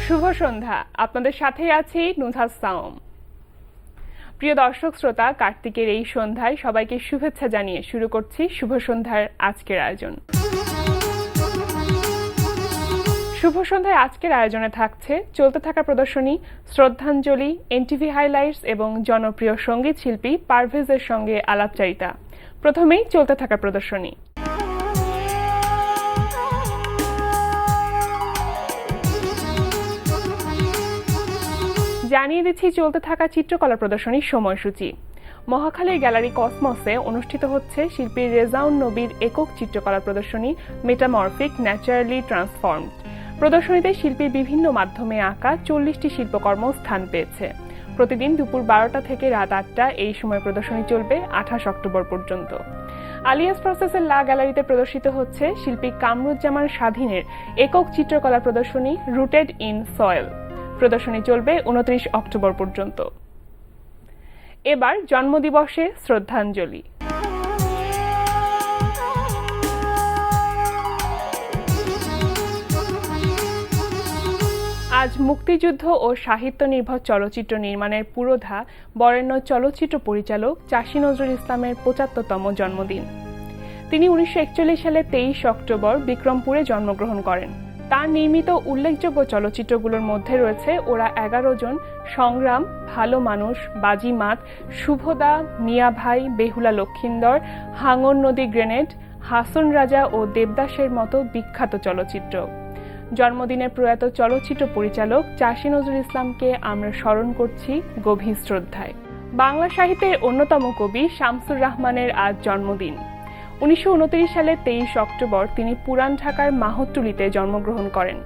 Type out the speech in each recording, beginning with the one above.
শুভ সন্ধ্যা। আপনাদের সাথেই আছি নুনহাস সাওম। প্রিয় দর্শক শ্রোতা, কার্তিকের এই সন্ধ্যায় সবাইকে শুভেচ্ছা জানিয়ে শুরু করছি শুভ সন্ধ্যার আজকের আয়োজন। শুভ সন্ধ্যায় আজকের আয়োজনে থাকছে চলতে থাকা প্রদর্শনী শ্রদ্ধাঞ্জলি, এনটিভি হাইলাইটস এবং জনপ্রিয় সঙ্গীত শিল্পী পারভেজের সঙ্গে আলাপচারিতা। প্রথমেই চলতে থাকা প্রদর্শনী। জানিয়ে দিচ্ছি চলতে থাকা চিত্রকলা প্রদর্শনীর সময়সূচি। মহাখালীর গ্যালারি কসমসে অনুষ্ঠিত হচ্ছে শিল্পী রেজাউন নবীর একক চিত্রকলা প্রদর্শনী মেটামরফিক ন্যাচারালি ট্রান্সফর্মড। প্রদর্শনীতে শিল্পীর বিভিন্ন মাধ্যমে আঁকা 40টি শিল্পকর্ম স্থান পেয়েছে। প্রতিদিন দুপুর 12টা থেকে রাত 8টা এই সময় প্রদর্শনী চলবে 28 অক্টোবর পর্যন্ত। আলিয়াস প্রসেসের লা গ্যালারিতে প্রদর্শিত হচ্ছে শিল্পী কামরুজ্জামান স্বাধীনের একক চিত্রকলা প্রদর্শনী রুটেড ইন সয়েল। প্রদর্শনী চলবে 29 অক্টোবর পর্যন্ত। এবার জন্মদিবসে শ্রদ্ধাঞ্জলি। আজ মুক্তিযুদ্ধ ও সাহিত্য নির্ভর চলচ্চিত্র নির্মাণের পুরোধা বরেণ্য চলচ্চিত্র পরিচালক চাষী নজরুল ইসলামের 75তম জন্মদিন। তিনি 1941 সালে 23 অক্টোবর বিক্রমপুরে জন্মগ্রহণ করেন। তার নির্মিত উল্লেখযোগ্য চলচ্চিত্রগুলোর মধ্যে রয়েছে ওরা 11 জন, সংগ্রাম, ভালো মানুষ, বাজিমাত, শুভদা, মিয়া ভাই, বেহুলা লক্ষিন্দর, হাঙর নদী গ্রেনেড, হাসন রাজা ও দেবদাসের মতো বিখ্যাত চলচ্চিত্র। জন্মদিনে প্রয়াত চলচ্চিত্র পরিচালক চাষী নজরুল ইসলামকে আমরা স্মরণ করছি গভীর শ্রদ্ধায়। বাংলা সাহিত্যের অন্যতম কবি শামসুর রাহমানের আজ জন্মদিন। 1929 সালে 23 অক্টোবর তিনি পুরান ঢাকার মাহতুলিতে জন্মগ্রহণ করেন।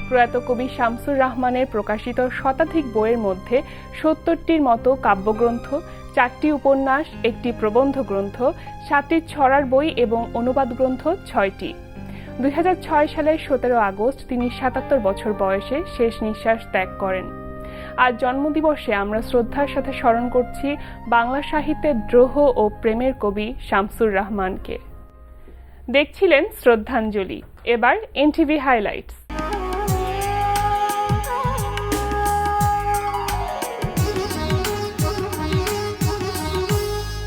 প্রয়াত কবি শামসুর রাহমানের প্রকাশিত শতাধিক বইয়ের মধ্যে 70টির মতো কাব্যগ্রন্থ, 4টি উপন্যাস, 1টি প্রবন্ধ গ্রন্থ, 7টি ছড়ার বই এবং অনুবাদ গ্রন্থ 6টি। 2006 সালের 17 আগস্ট তিনি 77 বছর বয়সে শেষ নিঃশ্বাস ত্যাগ করেন। আজ জন্মদিবসে আমরা শ্রদ্ধার সাথে স্মরণ করছি বাংলা সাহিত্যের দ্রোহ ও প্রেমের কবি শামসুর রাহমানকে। দেখছিলেন শ্রদ্ধাঞ্জলি। এবার এনটিভি হাইলাইটস।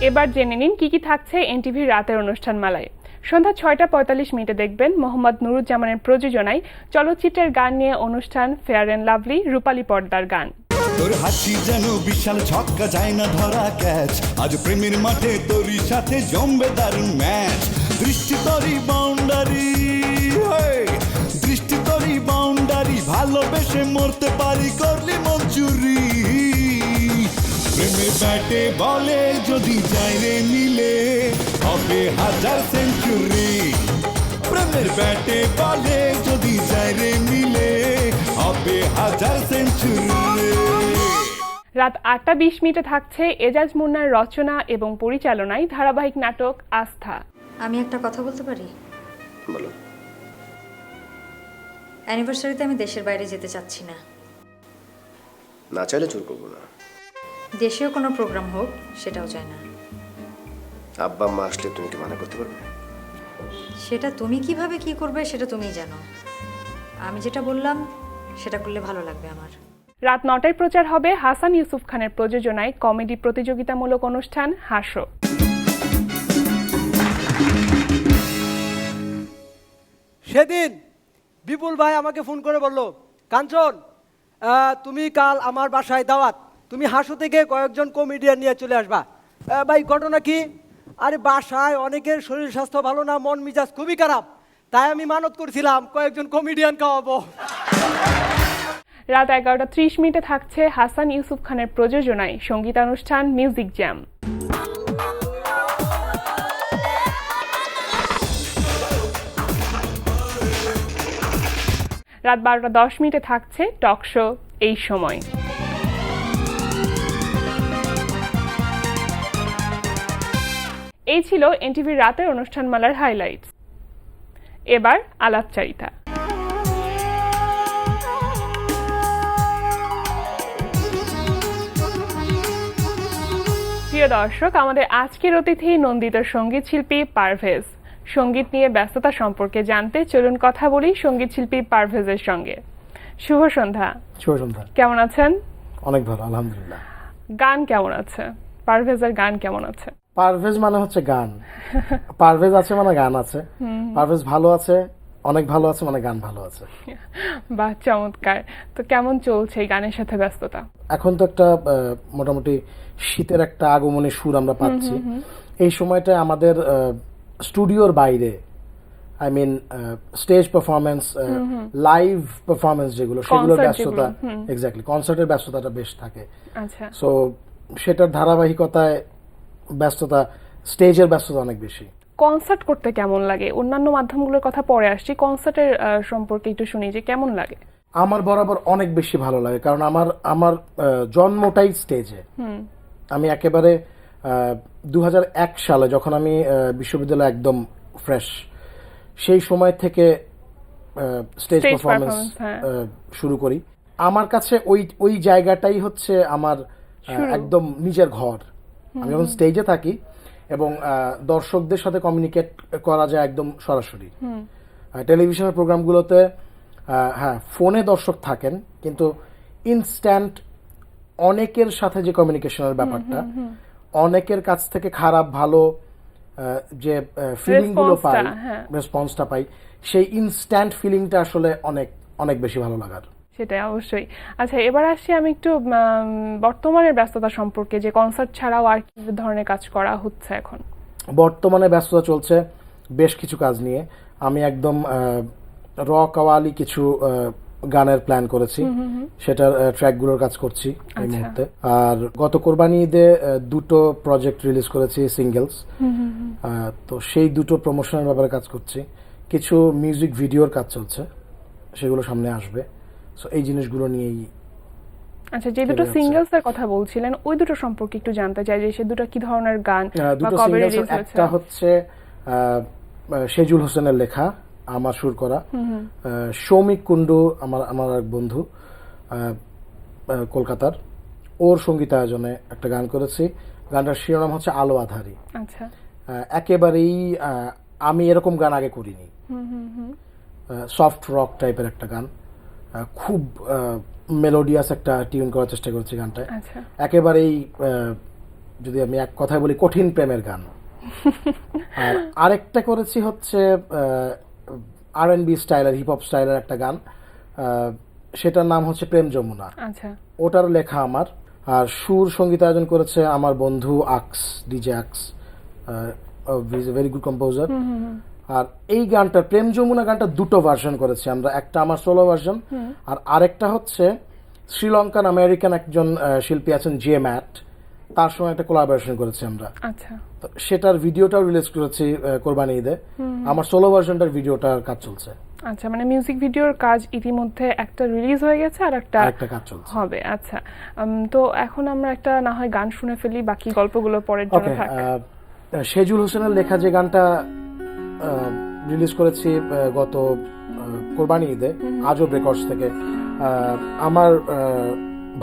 এবার জেনে নিন কি কি থাকছে এনটিভির রাতের অনুষ্ঠান মালায়। সন্ধ্যা 6:45 দেখবেন মোহাম্মদ নুরুজ্জামানের প্রযোজনায় চলচ্চিত্রের গান নিয়ে অনুষ্ঠান ফেয়ার অ্যান্ড লাভলি রূপালী পর্দার গান। তোর হাসি যেন বিশাল ছক্কা, যায় না ধরা ক্যাচ, আজ প্রেমের মাঠে তোরই সাথে জমবে দারুণ ম্যাচ। দৃষ্টি তোরই বাউন্ডারি, দৃষ্টি তোরই বাউন্ডারি, ভালোবেসে মরতে পারি করলি মঞ্জুরি। প্রেমের ব্যাটে বলে যদি যায় রে মিলে, হবে 1000 সেঞ্চুরি। প্রেমের ব্যাটে বলে যদি যায় রে মিলে, হবে 1000 সেঞ্চুরি। রাত 8:20 থাকছে এজাজ মুন্নার রচনা এবং পরিচালনায় ধারাবাহিক নাটক আস্থা। আমি একটা কথা বলতে পারি? বলো। অ্যানিভার্সারিতে আমি দেশের বাইরে যেতে চাচ্ছি না। না চাইলে জোর করবো না। দেশেও কোনো প্রোগ্রাম হোক সেটাও চাই না। আব্বা আম্মা আসলে তুমি কি মানা করতে পারবে? সেটা তুমি কিভাবে কি করবে সেটা তুমিই জানো। আমি যেটা বললাম সেটা করলে ভালো লাগবে আমার। রাত 9টায় প্রচার হবে হাসান ইউসুফ খানের প্রযোজনায় কমেডি প্রতিযোগিতামূলক অনুষ্ঠান হাসো। সেদিন বিপুল ভাই আমাকে ফোন করে বলল, কাঞ্চন তুমি কাল আমার বাসায় দাওয়াত, তুমি হাসো থেকে কয়েকজন কমেডিয়ান নিয়ে চলে আসবা। ভাই ঘটনা কি? আরে বাসায় অনেকের শরীর স্বাস্থ্য ভালো না, মন মিজাজ খুবই খারাপ, তাই আমি মানত করছিলাম কয়েকজন কমেডিয়ান খাওয়াবো। রাত 11:30 থাকছে হাসান ইউসুফ খানের প্রযোজনায় সঙ্গীতানুষ্ঠান মিউজিক জ্যাম। রাত 12:10 থাকছে টক শো এই সময়। এই ছিল এনটিভির রাতের অনুষ্ঠানমালার হাইলাইটস। এবার আলাপচারিতা। প্রিয় দর্শক, আমাদের আজকের অতিথি নন্দিত সঙ্গীত শিল্পী পারভেজ। সঙ্গীত নিয়ে ব্যস্ততা সম্পর্কে জানতে চলুন কথা বলি সঙ্গীত শিল্পী পারভেজের সঙ্গে। শুভ সন্ধ্যা। শুভ সন্ধ্যা। কেমন আছেন? অনেক ভালো, আলহামদুলিল্লাহ। গান কেমন আছে? পারভেজের গান কেমন আছে? পারভেজ মানে হচ্ছে গান, পারভেজ আছে মানে গান আছে, পারভেজ ভালো আছে, অনেক ভালো আছে মানে গান ভালো আছে। বাহ, চমৎকার। তো কেমন চলছে এই গানের সাথে ব্যস্ততা? এখন তো একটা মোটামুটি শীতের একটা আগমনী সুর আমরা পাচ্ছি। এই সময়টা আমাদের স্টুডিওর বাইরে, I mean stage performance, live performance যেগুলো, সেগুলোর Concert ব্যস্ততা, যেগুলো, এক্স্যাক্টলি কনসার্টের ব্যস্ততাটা বেশ থাকে। আচ্ছা, সো সেটার ধারাবাহিকতায় ব্যস্ততা, স্টেজের ব্যস্ততা অনেক বেশি। কনসার্ট করতে কেমন লাগে? অন্যান্য মাধ্যমগুলোর কথা পরে আসছি, কনসার্টের সম্পর্কে একটু শুনি যে কেমন লাগে। আমার বরাবর অনেক বেশি ভালো লাগে, কারণ আমার জন্মটাই স্টেজে। আমি একেবারে 2001 সালে যখন আমি বিশ্ববিদ্যালয়ে একদম ফ্রেশ, সেই সময় থেকে স্টেজ Stage পারফরমেন্স performance, হ্যাঁ। শুরু করি। আমার কাছে ওই জায়গাটাই হচ্ছে আমার একদম নিজের ঘর। আমি যখন স্টেজে থাকি এবং দর্শকদের সাথে কমিউনিকেট করা যায় একদম সরাসরি। টেলিভিশনের প্রোগ্রামগুলোতে হ্যাঁ, ফোনে দর্শক থাকেন, কিন্তু ইনস্ট্যান্ট অনেকের সাথে যে কমিউনিকেশনের ব্যাপারটা, অনেকের কাছ থেকে খারাপ ভালো যে ফিলিংগুলো পাই, Response-টা, হ্যাঁ। রেসপন্সটা পাই, সেই ইনস্ট্যান্ট ফিলিংটা আসলে অনেক অনেক বেশি ভালো লাগার। সেটাই, অবশ্যই। আচ্ছা, এবার আসছি আমি একটু বর্তমানের ব্যস্ততা সম্পর্কে, যে কনসার্ট ছাড়াও আর কি ধরনের কাজ করা হচ্ছে এখন? বর্তমানে ব্যস্ততা চলছে বেশ কিছু কাজ নিয়ে। আমি একদম র কাওয়ালি কিছু গানের প্ল্যান করেছি, সেটার ট্র্যাকগুলোর কাজ করছি এই আচ্ছা। মুহূর্তে। আর গত কোরবানি ঈদে দুটো প্রজেক্ট রিলিজ করেছি, সিঙ্গেলস। তো সেই দুটো প্রমোশনের ব্যাপারে কাজ করছি। কিছু মিউজিক ভিডিওর কাজ চলছে, সেগুলো সামনে আসবে। সো এই জিনিসগুলো নিয়েই। আচ্ছা, যে দুটো যাচ্ছে। সিঙ্গেলস এর কথা বলছিলেন, ওই দুটো সম্পর্কে একটু জানতে চাই, যে সে দুটো কি ধরনের গান বা দুটো কবে সিঙ্গেলস, রিলিজ হয়েছে? একটা হচ্ছে সেজুল হোসেনের লেখা, আমার সুর করা। সৌমিক কুণ্ডু আমার এক বন্ধু, কলকাতার, ওর সঙ্গীতায়োজনে একটা গান করেছি। গানটার শিরোনাম হচ্ছে আলো আধারি। আচ্ছা, একেবারেই আমি এরকম গান আগে করিনি। সফট রক টাইপের একটা গান, খুব মেলোডিয়াস একটা টিউন করার চেষ্টা করেছি গানটায়। আচ্ছা, একেবারেই যদি আমি এক কথায় বলি, কঠিন প্রেমের গান। আর আরেকটা করেছি হচ্ছে R&B স্টাইলের, হিপ হপ স্টাইলের একটা গান, সেটার নাম হচ্ছে প্রেম যমুনা। আচ্ছা, ওটার লেখা আমার, আর সুর সঙ্গীতায়োজন করেছে আমার বন্ধু Aks, DJ Aks, is a very good composer. আর এই গানটা, প্রেম যমুনা গানটা, দুটো ভার্সন করেছি আমরা, একটা আমার সোলো ভার্সন, আর আরেকটা হচ্ছে শ্রীলঙ্কান আমেরিকান একজন শিল্পী আছেন, জে ম্যাট, তার সঙ্গে একটা কোলাবোরেশন করেছি আমরা। আচ্ছা, তো সেটার ভিডিওটাও রিলিজ করেছি কোরবানি ঈদে। আমার সোলো ভার্সনটার ভিডিওটার কাজ চলছে। আচ্ছা, মানে মিউজিক ভিডিওর কাজ ইতিমধ্যে একটা রিলিজ হয়ে গেছে আর একটা কাজ চলছে হবে। আচ্ছা, তো এখন আমরা একটা না হয় গান শুনে ফেলি, বাকি গল্পগুলো পরের জন্য ওকে। থাক। সেজুল হোসেনের লেখা যে গানটা রিলিজ করেছি গত কোরবানি ঈদে, আজব রেকর্ডস থেকে, আমার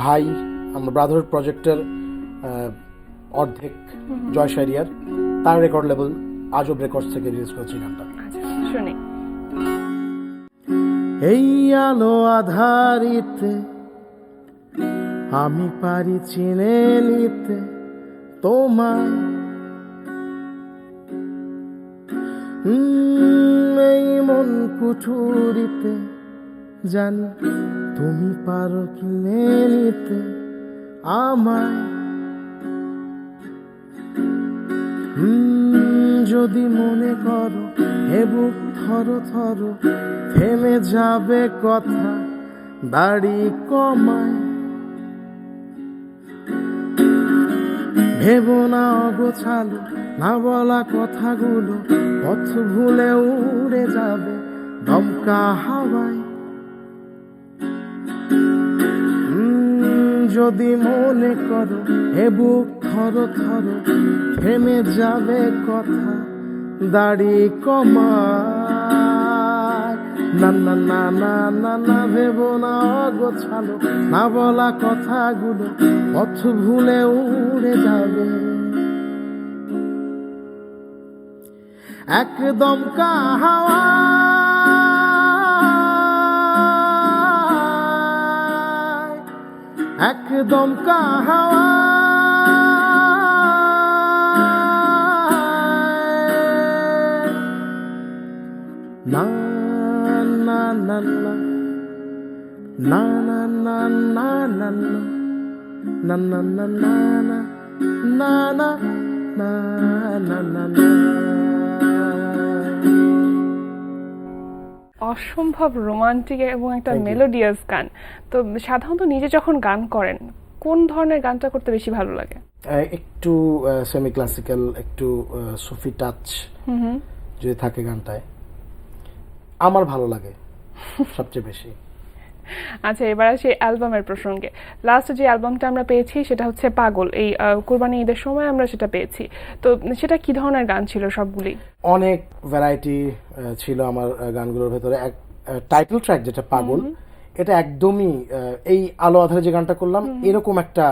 ভাই, আমার ব্রাদারহুড প্রজেক্টের অর্ধেক জয় শাহরিয়ার, তার রেকর্ড লেভেল আজব রেকর্ডস থেকে রিলিজ করেছি গানটা। আচ্ছা, শুনি। এই আলো আধারিতে আমি পারি চিনে নিতে তোমায়, এই মন কুঠুরিতে জানি তুমি পারো কিনে নিতে আমায়। যদি মনে করো এ বুক থর থর থেমে যাবে কথা, দাড়ি কমায় ভেবো না অগোছালো, না বলা কথাগুলো পথ ভুলে উড়ে যাবে দমকা হাওয়ায়। যদি মনে করো এ বুক থর থর থেমে যাবে কথা, দাড়ি কমায়। না না না না না না, ভেবো না অগোছালো, না বলা কথাগুলো পথ ভুলে উড়ে যাবে একদম হাওয়া। একদম কাহাওয়া না না না না না না না না না না না না না না না না না না না। অসম্ভব রোমান্টিক এবং একটা Thank you. মেলোডিয়াস গান। তো সাধারণত নিজে যখন গান করেন কোন ধরনের গানটা করতে বেশি ভালো লাগে? একটু সেমি ক্লাসিক্যাল, একটু সুফি টাচ যদি থাকে গানটায় আমার ভালো লাগে সবচেয়ে বেশি। আচ্ছা, এবার আসি অ্যালবামের প্রসঙ্গে। লাস্ট যে অ্যালবামটা আমরা পেয়েছি সেটা হচ্ছে পাগল। এই কুরবানি ঈদের সময় আমরা সেটা পেয়েছি। তো সেটা কি ধরনের গান ছিল সবগুলি? অনেক ভ্যারাইটি ছিল আমার গানগুলোর ভেতরে। এক টাইটেল ট্র্যাক যেটা পাগল, এটা একদমই এই আলো আধারে যে গানটা করলাম এরকম একটা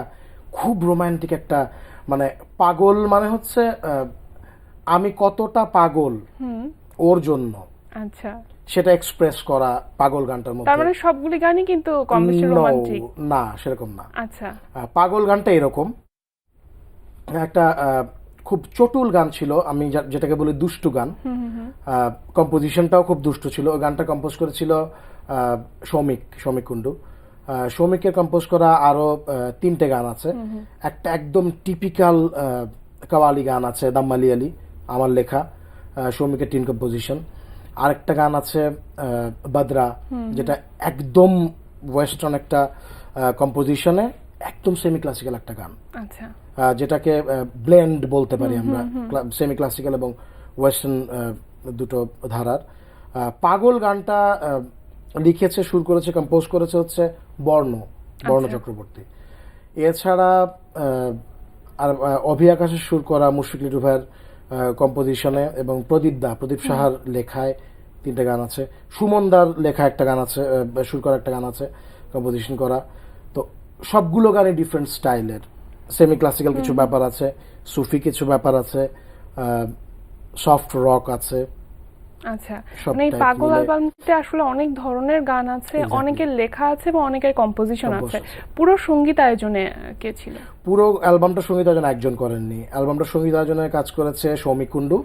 খুব রোমান্টিক একটা, মানে পাগল মানে হচ্ছে আমি কতটা পাগল ওর জন্য, আচ্ছা, সেটা এক্সপ্রেস করা পাগল গানটার তার মধ্যে। মানে সবগুলি গানই কিন্তু কম বেশি No, রোমান্টিক? না সেরকম না। আচ্ছা, পাগল গানটা এরকম একটা খুব চটুল গান ছিল, আমি যেটাকে বলি দুষ্টু গান। কম্পোজিশনটাও খুব দুষ্টু ছিল। ওই গানটা কম্পোজ করেছিল সৌমিক কুণ্ডু। সৌমিকের কম্পোজ করা আরো 3টে গান আছে। একটা একদম টিপিক্যাল কাওয়ালি গান আছে, দাম্মালি আলী, আমার লেখা, সৌমিকের 3 কম্পোজিশন। আরেকটা গান আছে বদরা, যেটা একদম ওয়েস্টার্ন একটা কম্পোজিশনে, একদম সেমি ক্লাসিক্যাল একটা গান, আচ্ছা, যেটাকে ব্লেন্ড বলতে পারি আমরা, সেমি ক্লাসিক্যাল এবং ওয়েস্টার্ন দুটো ধারার। পাগল গানটা লিখেছে, সুর করেছে, কম্পোজ করেছে হচ্ছে বর্ণ চক্রবর্তী। এছাড়া আর অভি আকাশের সুর করা, মুশফিক লিটু ভাইয়ের কম্পোজিশনে এবং প্রদীপ সাহার লেখায় 3টে গান আছে। সুমনদার লেখা একটা গান আছে, সুর করা একটা গান আছে, কম্পোজিশন করা। তো সবগুলো গানে ডিফারেন্ট স্টাইলের, সেমি ক্লাসিক্যাল কিছু ব্যাপার আছে, সুফি কিছু ব্যাপার আছে, সফট রক আছে। আচ্ছা। সব মানে এই type পাগল মিলে। অ্যালবামতে আসলে অনেক ধরনের গান আছে, Exactly. অনেকের লেখা আছে এবং অনেকের কম্পোজিশন আছে। Composition পুরো সঙ্গীত আয়োজনে কে ছিল? পুরো অ্যালবামটা সঙ্গীত আয়োজন একজন করেননি। অ্যালবামটা সঙ্গীত আয়োজনে কাজ করেছে সৌমিক কুণ্ডু,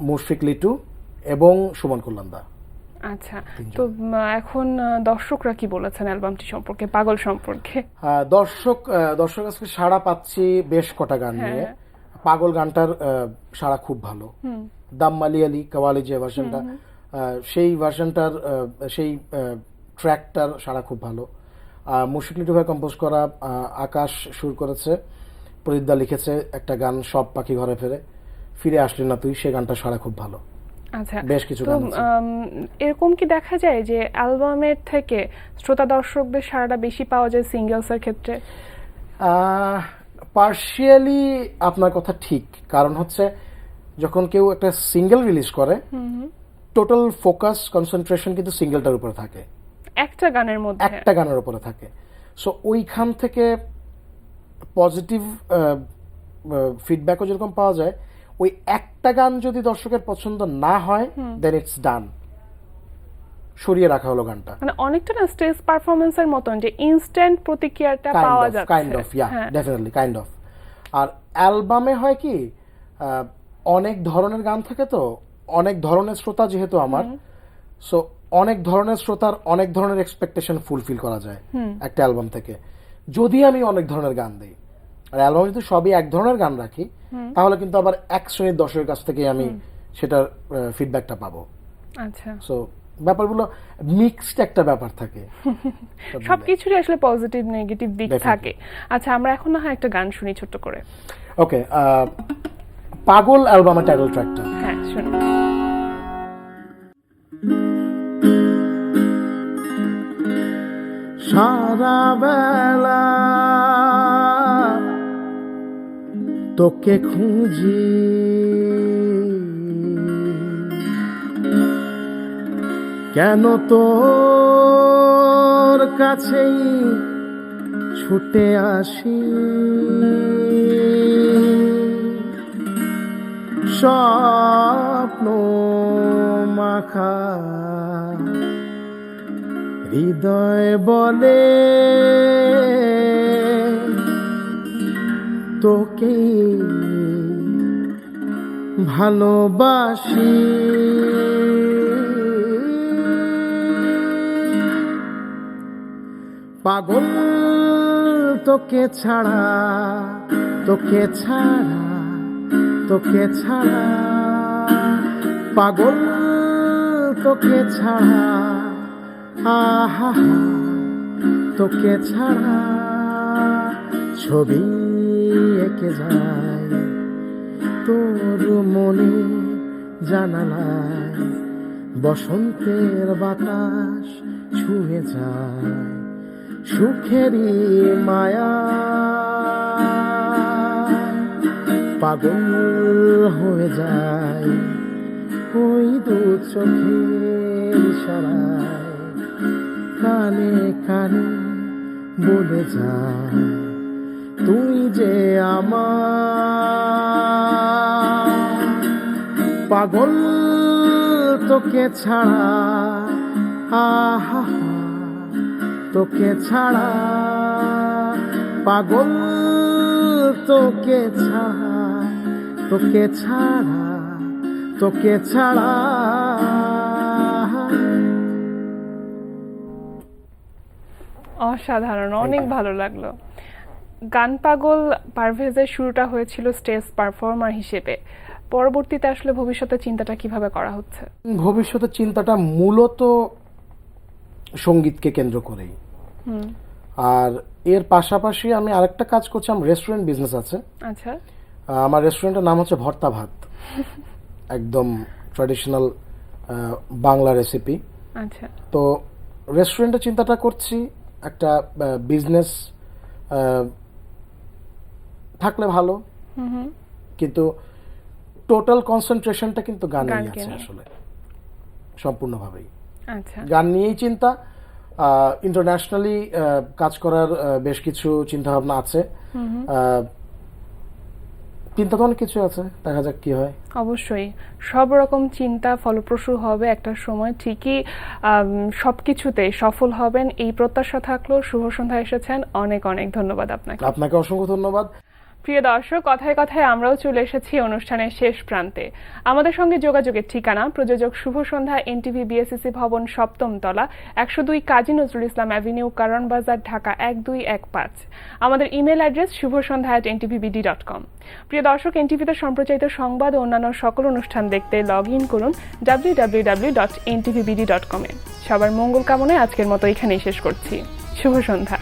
মুশফিক লিটু এবং সুমন কল্যাণদা। আচ্ছা, তো এখন দর্শকরা কি বলেছেন অ্যালবামটি সম্পর্কে, পাগল সম্পর্কে? দর্শক আজকে সাড়া পাচ্ছি বেশ কটা গান নিয়ে। পাগল গানটার সাড়া খুব ভালো। দাম্মালি আলী কাওয়ালি যে ভার্সনটা, সেই ভার্সনটার সেই ট্র্যাকটার সাড়া খুব ভালো। মুশফিক লিটু ভাই কম্পোজ করা, আকাশ সুর করেছে, প্রদীপদা লিখেছে একটা গান সব পাখি ঘরে ফিরে আসলি না তুই, সেই গানটা সাড়া খুব ভালো। আচ্ছা, বেশ কিছু তো গান আছে। এরকম কি দেখা যায় যে অ্যালবামের থেকে শ্রোতা দর্শকদের সাড়াটা বেশি পাওয়া যায় সিঙ্গেলসের ক্ষেত্রে? পার্শিয়ালি আপনার কথা ঠিক, কারণ হচ্ছে যখন কেউ একটা সিঙ্গেল রিলিজ করে টোটাল ফোকাস কনসেন্ট্রেশন কিন্তু সিঙ্গেলটার উপরে থাকে, একটা গানের মধ্যে। একটা গানের উপরে থাকে। সো ওইখান থেকে পজিটিভ ফিডব্যাকও যেরকম পাওয়া যায়, ওই একটা গান যদি দর্শকের পছন্দ না হয় দেন ইটস ডান, সরিয়ে রাখা হলো গানটা। মানে অনেকটা না স্টেজ পারফরমেন্সের মতন যে ইনস্ট্যান্ট প্রতিক্রিয়াটা পাওয়া যাচ্ছে। কাইন্ড অফ, হ্যাঁ। Definitely kind of. আর অ্যালবামে হয় কি, অনেক ধরনের গান থাকে, তো অনেক ধরনের শ্রোতা যেহেতু আমার, সো অনেক ধরনের শ্রোতার অনেক ধরনের এক্সপেকটেশন ফুলফিল করা যায় একটা অ্যালবাম থেকে, যদি আমি অনেক ধরনের গান দিই। আর অ্যালবামে যদি সবই এক ধরনের গান রাখি, তাহলে কিন্তু আবার এক শ্রেণীর দর্শকের কাছ থেকে আমি সেটার ফিডব্যাকটা পাবো। আচ্ছা, সো ব্যাপারগুলো মিক্সড একটা ব্যাপার থাকে। সবকিছুরই আসলে পজিটিভ নেগেটিভ দিক Definitely. থাকে। আচ্ছা, আমরা এখন না হয় একটা গান শুনি ছোট্ট করে। ওকে, পাগল অ্যালবামের টাইটেল ট্র্যাকটা। হ্যাঁ, শুনি। সারা বেলা তোকে খুঁজি, কেন তোর কাছেই ছুটে আসি, স্বপ্ন মাখা হৃদয় বলে তোকে ভালোবাসি, পাগল তোকে ছাড়া, তোকে ছাড়া, তোকে ছাড়া, পাগল তোকে ছাড়া, আহা তোকে ছাড়া। ছবি এঁকে যায় তোর মনে জানালায়, বসন্তের বাতাস ছুঁয়ে যায় সুখেরই মায়া, পাগল হয়ে যায় ওই দু চোখের ইশারায়, কানে কানে বলে যায় তুই যে আমার। পাগল তোকে ছাড়া, আহা তোকে ছাড়া, পাগল তোকে ছাড়া, তোকে ছাড়া, তোকে ছাড়া। অসাধারণ, অনেক ভালো লাগলো। গান পাগল পারভেজের শুরুটা হয়েছিল স্টেজ পারফর্মার হিসেবে, পরবর্তীতে আসলে ভবিষ্যতে চিন্তাটা কিভাবে করা হচ্ছে? ভবিষ্যতের চিন্তাটা মূলত সঙ্গীতকে কেন্দ্র করেই, আর এর পাশাপাশি আমি আরেকটা কাজ করছি। আমার রেস্টুরেন্ট বিজনেস আছে। আচ্ছা, আমার রেস্টুরেন্টের নাম হচ্ছে ভর্তা ভাত, একদম ট্র্যাডিশনাল বাংলা রেসিপি। আচ্ছা, তো রেস্টুরেন্টের চিন্তাটা করছি, একটা বিজনেস থাকলে ভালো, কিন্তু টোটাল কনসেন্ট্রেশনটা কিন্তু গানেই গানকে আছে নিয়ে। আসলে, সম্পূর্ণভাবেই আচ্ছা, গান নিয়েই চিন্তা। ইন্টারন্যাশনালি কাজ করার বেশ কিছু চিন্তা ভাবনা আছে, চিন্তা তো অনেক কিছু আছে, দেখা যাক কি হয়। অবশ্যই সব রকম চিন্তা ফলপ্রসূ হবে একটা সময়, ঠিকই সবকিছুতে সফল হবেন এই প্রত্যাশা থাকলো। শুভ সন্ধ্যা এসেছেন, অনেক অনেক ধন্যবাদ আপনাকে। আপনাকে অসংখ্য ধন্যবাদ। প্রিয় দর্শক, কথায় কথায় আমরাও চলে এসেছি অনুষ্ঠানের শেষ প্রান্তে। আমাদের সঙ্গে যোগাযোগের ঠিকানা প্রযোজক শুভ সন্ধ্যা, এনটিভি বিএসসিসি ভবন, 7ম তলা, 102 কাজী নজরুল ইসলাম অ্যাভিনিউ, কারণ বাজার, ঢাকা 1215। আমাদের ইমেল অ্যাড্রেস shubhosandha@ntvbd.com। প্রিয় দর্শক, এনটিভিতে সম্প্রচারিত সংবাদ ও অন্যান্য সকল অনুষ্ঠান দেখতে লগ ইন করুন www.ntvbd.com-এ। সবার মঙ্গল কামনায় আজকের মতো এখানেই শেষ করছি। শুভ সন্ধ্যা।